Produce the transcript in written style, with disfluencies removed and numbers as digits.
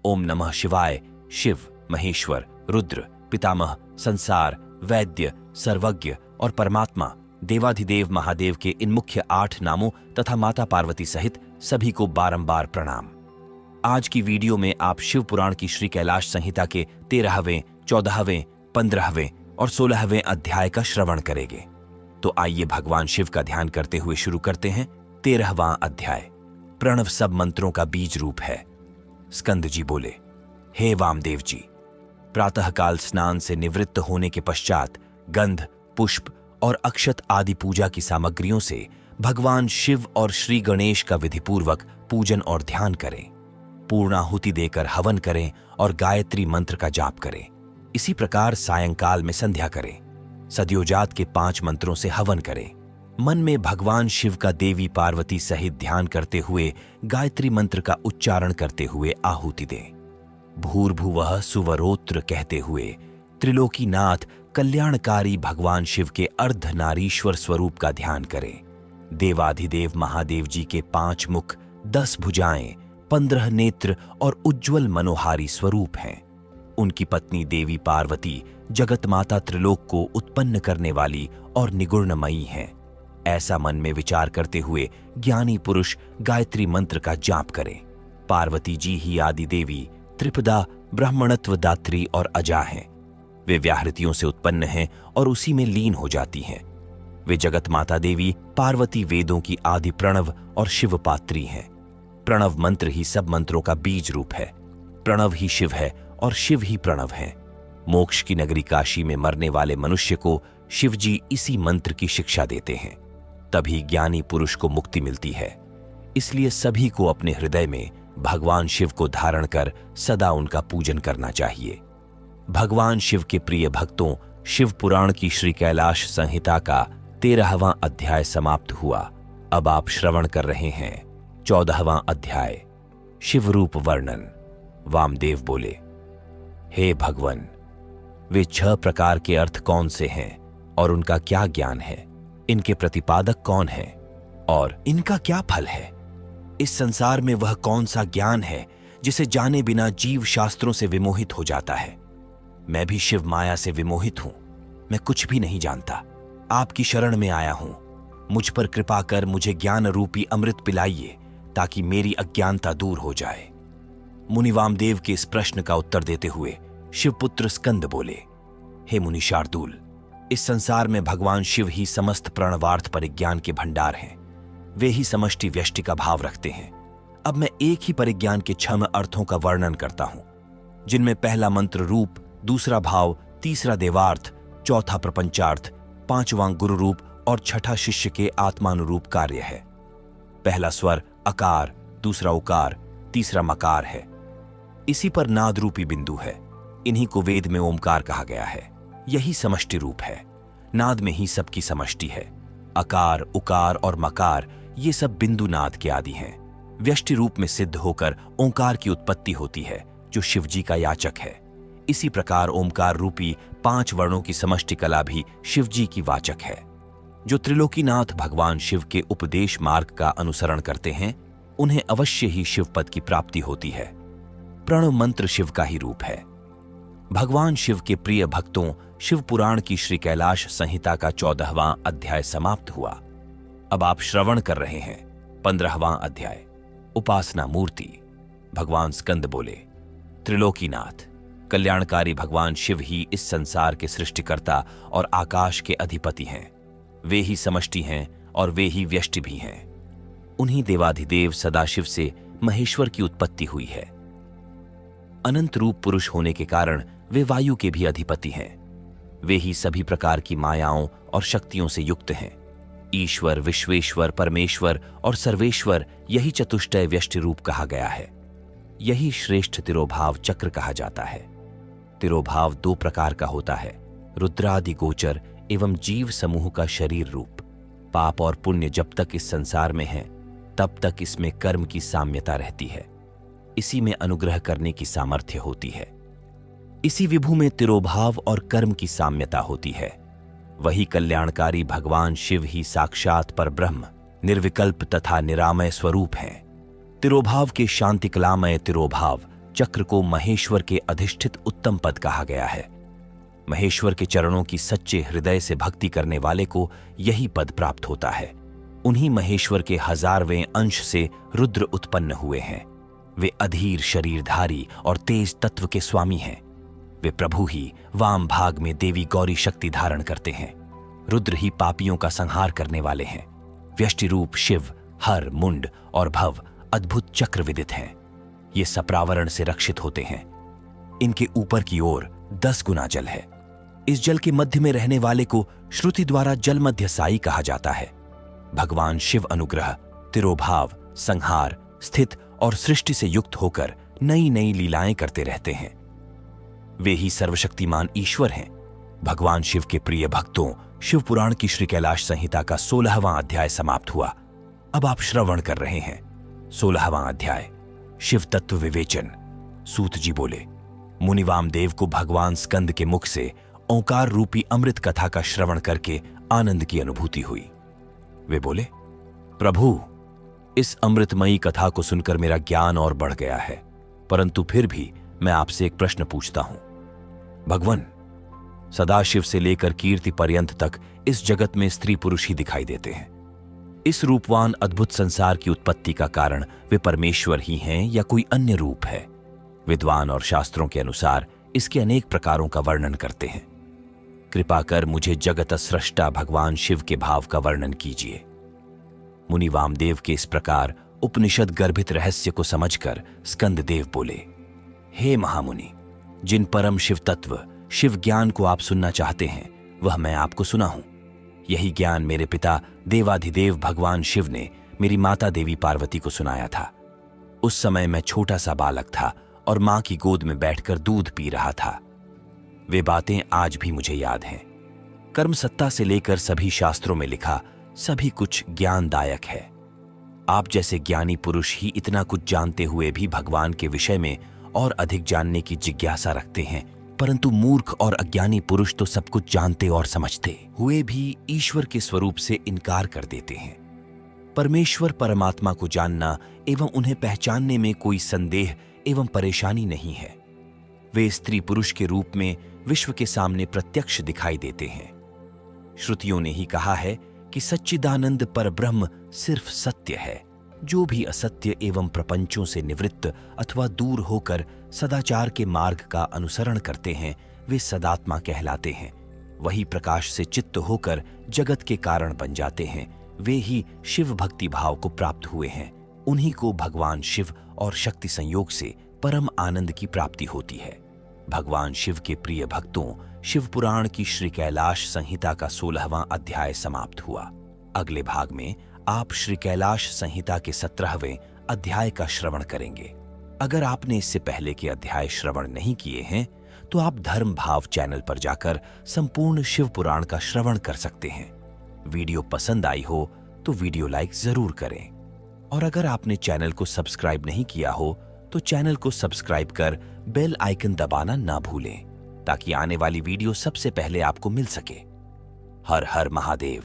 ओम नमः शिवाय शिव, महेश्वर, रुद्र, पितामह, संसार, वैद्य, सर्वज्ञ और परमात्मा देवाधिदेव महादेव के इन मुख्य 8 नामों तथा माता पार्वती सहित सभी को बारंबार प्रणाम। आज की वीडियो में आप शिव पुराण की श्री कैलाश संहिता के 13वें, 14वें, 15वें और 16वें अध्याय का श्रवण करेंगे। तो आइए भगवान शिव का ध्यान करते हुए शुरू करते हैं। 13वां अध्याय। प्रणव सब मंत्रों का बीज रूप है। स्कंद जी बोले, हे वामदेव जी, प्रातःकाल स्नान से निवृत्त होने के पश्चात गंध, पुष्प और अक्षत आदि पूजा की सामग्रियों से भगवान शिव और श्री गणेश का विधिपूर्वक पूजन और ध्यान करें। पूर्णाहुति देकर हवन करें और गायत्री मंत्र का जाप करें। इसी प्रकार सायंकाल में संध्या करें। सद्योजात के 5 मंत्रों से हवन करें। मन में भगवान शिव का देवी पार्वती सहित ध्यान करते हुए गायत्री मंत्र का उच्चारण करते हुए आहुति दें। भूर्भुवः सुवरोत्र कहते हुए त्रिलोकीनाथ कल्याणकारी भगवान शिव के अर्धनारीश्वर स्वरूप का ध्यान करें। देवाधिदेव महादेव जी के 5 मुख, 10 भुजाएं, 15 नेत्र और उज्ज्वल मनोहारी स्वरूप हैं। उनकी पत्नी देवी पार्वती जगत माता त्रिलोक को उत्पन्न करने वाली और निगुणमयी हैं। ऐसा मन में विचार करते हुए ज्ञानी पुरुष गायत्री मंत्र का जाप करें। पार्वती जी ही आदि देवी, त्रिपदा, ब्राह्मणत्व दात्री और अजा हैं। वे व्याहृतियों से उत्पन्न हैं और उसी में लीन हो जाती हैं। वे जगत माता देवी पार्वती वेदों की आदि प्रणव और शिव पात्री हैं। प्रणव मंत्र ही सब मंत्रों का बीज रूप है। प्रणव ही शिव है और शिव ही प्रणव है। मोक्ष की नगरी काशी में मरने वाले मनुष्य को शिव जी इसी मंत्र की शिक्षा देते हैं। तभी ज्ञानी पुरुष को मुक्ति मिलती है। इसलिए सभी को अपने हृदय में भगवान शिव को धारण कर सदा उनका पूजन करना चाहिए। भगवान शिव के प्रिय भक्तों, शिव पुराण की श्री कैलाश संहिता का 13वां अध्याय समाप्त हुआ। अब आप श्रवण कर रहे हैं 14वां अध्याय, शिव रूप वर्णन। वामदेव बोले, हे भगवन, वे 6 प्रकार के अर्थ कौन से हैं और उनका क्या ज्ञान है? इनके प्रतिपादक कौन है और इनका क्या फल है? इस संसार में वह कौन सा ज्ञान है जिसे जाने बिना जीव शास्त्रों से विमोहित हो जाता है? मैं भी शिव माया से विमोहित हूं। मैं कुछ भी नहीं जानता। आपकी शरण में आया हूं। मुझ पर कृपा कर मुझे ज्ञान रूपी अमृत पिलाइए ताकि मेरी अज्ञानता दूर हो जाए। मुनि वामदेव के इस प्रश्न का उत्तर देते हुए शिवपुत्र स्कंद बोले, हे मुनि शार्दूल, इस संसार में भगवान शिव ही समस्त प्रणवार्थ परिज्ञान के भंडार हैं। वे ही समष्टि व्यष्टि का भाव रखते हैं। अब मैं एक ही परिज्ञान के 6 अर्थों का वर्णन करता हूं, जिनमें पहला मंत्र रूप, दूसरा भाव, तीसरा देवार्थ, चौथा प्रपंचार्थ, 5वां गुरु रूप और 6ठा शिष्य के आत्मानुरूप कार्य है। पहला स्वर अकार, दूसरा उकार, तीसरा मकार है। इसी पर नाद रूपी बिंदु है। इन्हीं को वेद में ओमकार कहा गया है। यही समष्टि रूप है। नाद में ही सबकी समष्टि है। अकार, उकार और मकार ये सब बिंदु नाद के आदि हैं। व्यष्टि रूप में सिद्ध होकर ओंकार की उत्पत्ति होती है, जो शिव जी का याचक है। इसी प्रकार ओमकार रूपी 5 वर्णों की समष्टि कला भी शिव जी की वाचक है। जो त्रिलोकीनाथ भगवान शिव के उपदेश मार्ग का अनुसरण करते हैं, उन्हें अवश्य ही शिव पद की प्राप्ति होती है। प्रणव मंत्र शिव का ही रूप है। भगवान शिव के प्रिय भक्तों, शिव पुराण की श्री कैलाश संहिता का 14वां अध्याय समाप्त हुआ। अब आप श्रवण कर रहे हैं 15वां अध्याय, उपासना मूर्ति। भगवान स्कंद बोले, त्रिलोकीनाथ कल्याणकारी भगवान शिव ही इस संसार के सृष्टिकर्ता और आकाश के अधिपति हैं। वे ही समष्टि हैं और वे ही व्यष्टि भी हैं। उन्हीं देवाधिदेव सदाशिव से महेश्वर की उत्पत्ति हुई है। अनंत रूप पुरुष होने के कारण वे वायु के भी अधिपति हैं। वे ही सभी प्रकार की मायाओं और शक्तियों से युक्त हैं। ईश्वर, विश्वेश्वर, परमेश्वर और सर्वेश्वर, यही चतुष्टय व्यष्टि रूप कहा गया है। यही श्रेष्ठ तिरोभाव चक्र कहा जाता है। तिरोभाव 2 प्रकार का होता है, रुद्रादि गोचर एवं जीव समूह का शरीर रूप। पाप और पुण्य जब तक इस संसार में है, तब तक इसमें कर्म की साम्यता रहती है। इसी में अनुग्रह करने की सामर्थ्य होती है। इसी विभु में तिरोभाव और कर्म की साम्यता होती है। वही कल्याणकारी भगवान शिव ही साक्षात परब्रह्म, निर्विकल्प तथा निरामय स्वरूप हैं। तिरोभाव के शांतिकलामय तिरोभाव चक्र को महेश्वर के अधिष्ठित उत्तम पद कहा गया है। महेश्वर के चरणों की सच्चे हृदय से भक्ति करने वाले को यही पद प्राप्त होता है। उन्हीं महेश्वर के 1000वें अंश से रुद्र उत्पन्न हुए हैं। वे अधीर शरीरधारी और तेज तत्व के स्वामी हैं। वे प्रभु ही वाम भाग में देवी गौरी शक्ति धारण करते हैं। रुद्र ही पापियों का संहार करने वाले हैं। व्यष्टि रूप शिव हर, मुंड और भव अद्भुत चक्र विदित हैं। ये सप्रावरण से रक्षित होते हैं। इनके ऊपर की ओर 10 गुना जल है। इस जल के मध्य में रहने वाले को श्रुति द्वारा जल मध्य साई कहा जाता है। भगवान शिव अनुग्रह, तिरोभाव, संहार, स्थित और सृष्टि से युक्त होकर नई नई लीलाएं करते रहते हैं। वे ही सर्वशक्तिमान ईश्वर हैं। भगवान शिव के प्रिय भक्तों, शिव पुराण की श्री कैलाश संहिता का 16वां अध्याय समाप्त हुआ। अब आप श्रवण कर रहे हैं 16वां अध्याय, शिव तत्व विवेचन। सूत जी बोले, मुनि वामदेव को भगवान स्कंद के मुख से ओंकार रूपी अमृत कथा का श्रवण करके आनंद की अनुभूति हुई। वे बोले, प्रभु, इस अमृतमयी कथा को सुनकर मेरा ज्ञान और बढ़ गया है, परंतु फिर भी मैं आपसे एक प्रश्न पूछता हूं। भगवान, सदाशिव से लेकर कीर्ति पर्यंत तक इस जगत में स्त्री पुरुष ही दिखाई देते हैं। इस रूपवान अद्भुत संसार की उत्पत्ति का कारण वे परमेश्वर ही हैं या कोई अन्य रूप है? विद्वान और शास्त्रों के अनुसार इसके अनेक प्रकारों का वर्णन करते हैं। कृपा कर मुझे जगत स्रष्टा भगवान शिव के भाव का वर्णन कीजिए। मुनि वामदेव के इस प्रकार उपनिषद गर्भित रहस्य को समझकर स्कंद देव बोले, हे महामुनि, जिन परम शिव तत्व शिव ज्ञान को आप सुनना चाहते हैं वह मैं आपको सुना हूं। यही ज्ञान मेरे पिता देवाधिदेव भगवान शिव ने मेरी माता देवी पार्वती को सुनाया था। उस समय मैं छोटा सा बालक था और मां की गोद में बैठकर दूध पी रहा था। वे बातें आज भी मुझे याद हैं। कर्म सत्ता से लेकर सभी शास्त्रों में लिखा सभी कुछ ज्ञानदायक है। आप जैसे ज्ञानी पुरुष ही इतना कुछ जानते हुए भी भगवान के विषय में और अधिक जानने की जिज्ञासा रखते हैं, परंतु मूर्ख और अज्ञानी पुरुष तो सब कुछ जानते और समझते हुए भी ईश्वर के स्वरूप से इनकार कर देते हैं। परमेश्वर परमात्मा को जानना एवं उन्हें पहचानने में कोई संदेह एवं परेशानी नहीं है। वे स्त्री पुरुष के रूप में विश्व के सामने प्रत्यक्ष दिखाई देते हैं। श्रुतियों ने ही कहा है कि सच्चिदानंद परब्रह्म सिर्फ सत्य है। जो भी असत्य एवं प्रपंचों से निवृत्त अथवा दूर होकर सदाचार के मार्ग का अनुसरण करते हैं वे सदात्मा कहलाते हैं। वही प्रकाश से चित्त होकर जगत के कारण बन जाते हैं। वे ही शिव भक्ति भाव को प्राप्त हुए हैं। उन्हीं को भगवान शिव और शक्ति संयोग से परम आनंद की प्राप्ति होती है। भगवान शिव के प्रिय भक्तों, शिव पुराण की श्री कैलाश संहिता का 16वां अध्याय समाप्त हुआ। अगले भाग में आप श्री कैलाश संहिता के 17वें अध्याय का श्रवण करेंगे। अगर आपने इससे पहले के अध्याय श्रवण नहीं किए हैं तो आप धर्म भाव चैनल पर जाकर संपूर्ण शिव पुराण का श्रवण कर सकते हैं। वीडियो पसंद आई हो तो वीडियो लाइक जरूर करें, और अगर आपने चैनल को सब्सक्राइब नहीं किया हो तो चैनल को सब्सक्राइब कर बेल आइकन दबाना ना भूलें, ताकि आने वाली वीडियो सबसे पहले आपको मिल सके। हर हर महादेव।